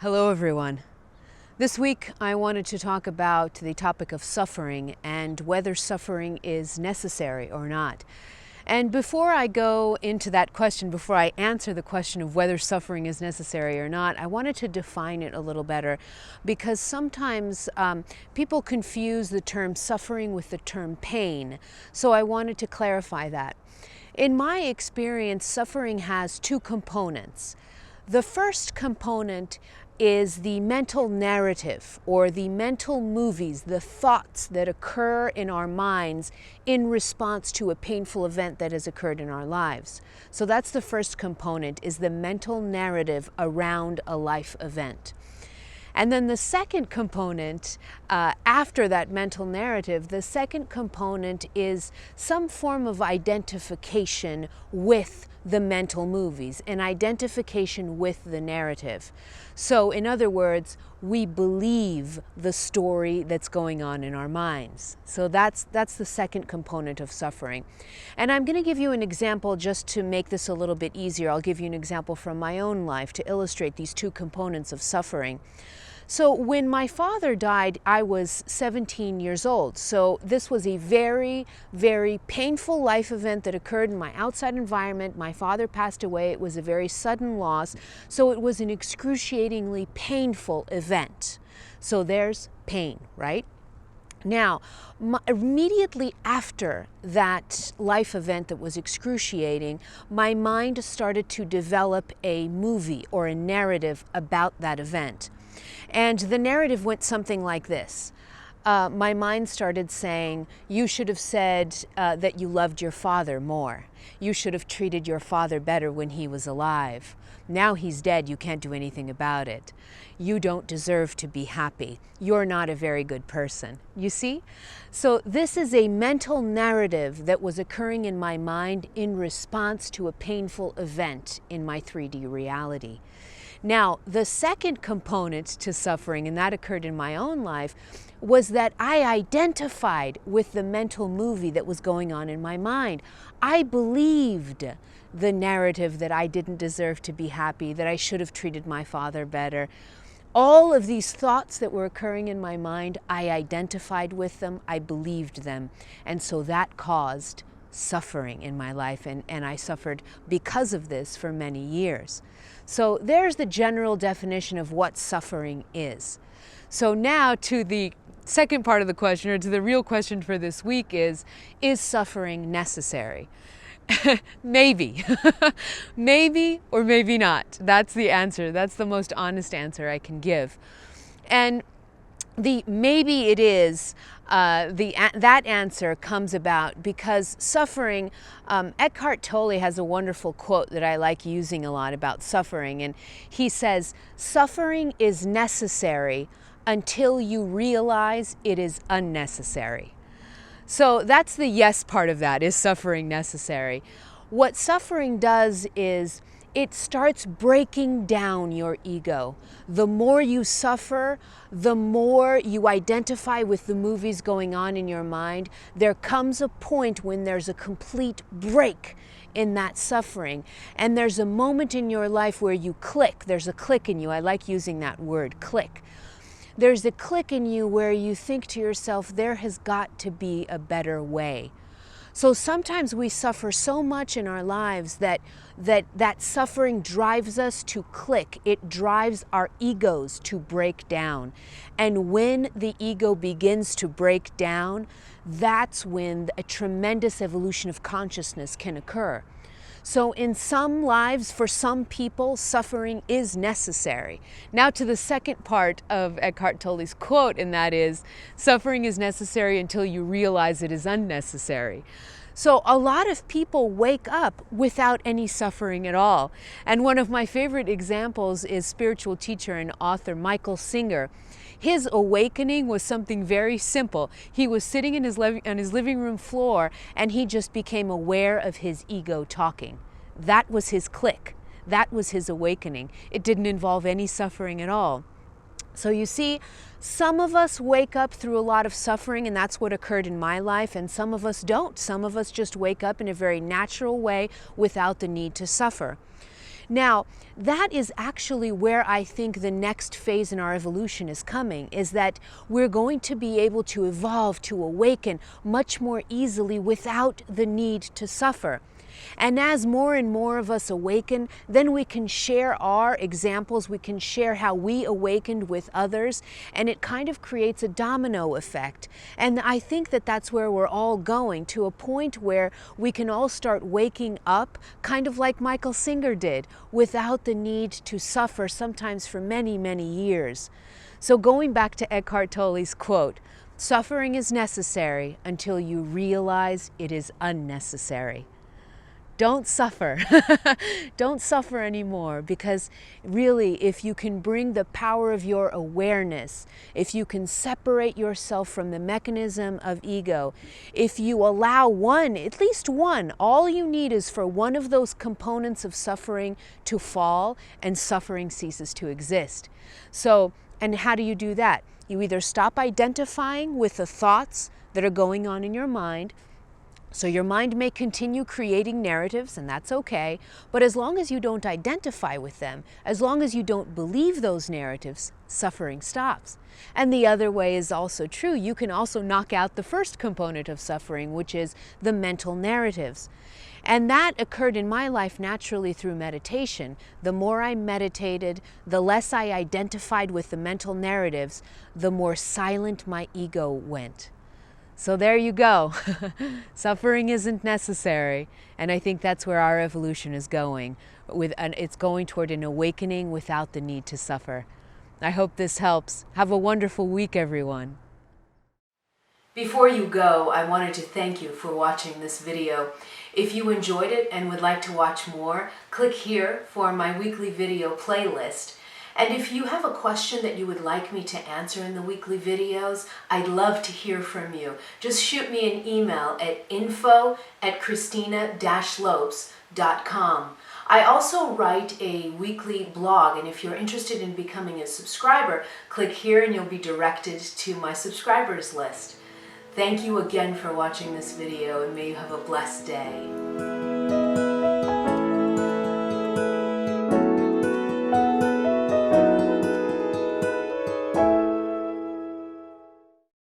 Hello everyone. This week I wanted to talk about the topic of suffering and whether suffering is necessary or not. And before I go into that question, before I answer the question of whether suffering is necessary or not, I wanted to define it a little better because sometimes people confuse the term suffering with the term pain. So I wanted to clarify that. In my experience, suffering has two components. The first component is the mental narrative or the mental movies, the thoughts that occur in our minds in response to a painful event that has occurred in our lives. So that's the first component, is the mental narrative around a life event. And then the second component, after that mental narrative, the second component is some form of identification with the mental movies, an identification with the narrative. So in other words, we believe the story that's going on in our minds. So that's the second component of suffering. And I'm going to give you an example just to make this a little bit easier. I'll give you an example from my own life to illustrate these two components of suffering. So when my father died, I was 17 years old. So this was a very, very painful life event that occurred in my outside environment. My father passed away. It was a very sudden loss. So it was an excruciatingly painful event. So there's pain, right? Now, immediately after that life event that was excruciating, my mind started to develop a movie or a narrative about that event. And the narrative went something like this. My mind started saying, you should have said that you loved your father more. You should have treated your father better when he was alive. Now he's dead, you can't do anything about it. You don't deserve to be happy. You're not a very good person. You see? So this is a mental narrative that was occurring in my mind in response to a painful event in my 3D reality. Now, the second component to suffering, and that occurred in my own life, was that I identified with the mental movie that was going on in my mind. I believed the narrative that I didn't deserve to be happy, that I should have treated my father better. All of these thoughts that were occurring in my mind, I identified with them, I believed them, and so that caused suffering in my life, and I suffered because of this for many years. So there's the general definition of what suffering is. So now to the second part of the question, or to the real question for this week is suffering necessary? Maybe. Maybe or maybe not. That's the answer. That's the most honest answer I can give. And the maybe it is, that answer comes about because suffering, Eckhart Tolle has a wonderful quote that I like using a lot about suffering, and he says, suffering is necessary until you realize it is unnecessary. So that's the yes part of that, is suffering necessary. What suffering does is it starts breaking down your ego. The more you suffer, the more you identify with the movies going on in your mind. There comes a point when there's a complete break in that suffering. And there's a moment in your life where you click. There's a click in you. I like using that word, click. There's a click in you where you think to yourself, there has got to be a better way. So sometimes we suffer so much in our lives that suffering drives us to click. It drives our egos to break down. And when the ego begins to break down, that's when a tremendous evolution of consciousness can occur. So in some lives, for some people, suffering is necessary. Now to the second part of Eckhart Tolle's quote, and that is, suffering is necessary until you realize it is unnecessary. So a lot of people wake up without any suffering at all. And one of my favorite examples is spiritual teacher and author Michael Singer. His awakening was something very simple. He was sitting in on his living room floor, and he just became aware of his ego talking. That was his click. That was his awakening. It didn't involve any suffering at all. So you see, some of us wake up through a lot of suffering, and that's what occurred in my life, and some of us don't. Some of us just wake up in a very natural way without the need to suffer. Now, that is actually where I think the next phase in our evolution is coming, is that we're going to be able to evolve, to awaken much more easily without the need to suffer. And as more and more of us awaken, then we can share our examples, we can share how we awakened with others, and it kind of creates a domino effect. And I think that that's where we're all going, to a point where we can all start waking up, kind of like Michael Singer did, without the need to suffer, sometimes for many, many years. So going back to Eckhart Tolle's quote, "Suffering is necessary until you realize it is unnecessary." Don't suffer. Don't suffer anymore, because really, if you can bring the power of your awareness, if you can separate yourself from the mechanism of ego, if you allow one, at least one, all you need is for one of those components of suffering to fall, and suffering ceases to exist. So, and how do you do that? You either stop identifying with the thoughts that are going on in your mind. So your mind may continue creating narratives, and that's okay, but as long as you don't identify with them, as long as you don't believe those narratives, suffering stops. And the other way is also true. You can also knock out the first component of suffering, which is the mental narratives. And that occurred in my life naturally through meditation. The more I meditated, the less I identified with the mental narratives, the more silent my ego went. So there you go. Suffering isn't necessary, and I think that's where our evolution is going. It's going toward an awakening without the need to suffer. I hope this helps. Have a wonderful week, everyone. Before you go, I wanted to thank you for watching this video. If you enjoyed it and would like to watch more, click here for my weekly video playlist. And if you have a question that you would like me to answer in the weekly videos, I'd love to hear from you. Just shoot me an email at info@Christina-Lopes.com. I also write a weekly blog, and if you're interested in becoming a subscriber, click here and you'll be directed to my subscribers list. Thank you again for watching this video, and may you have a blessed day.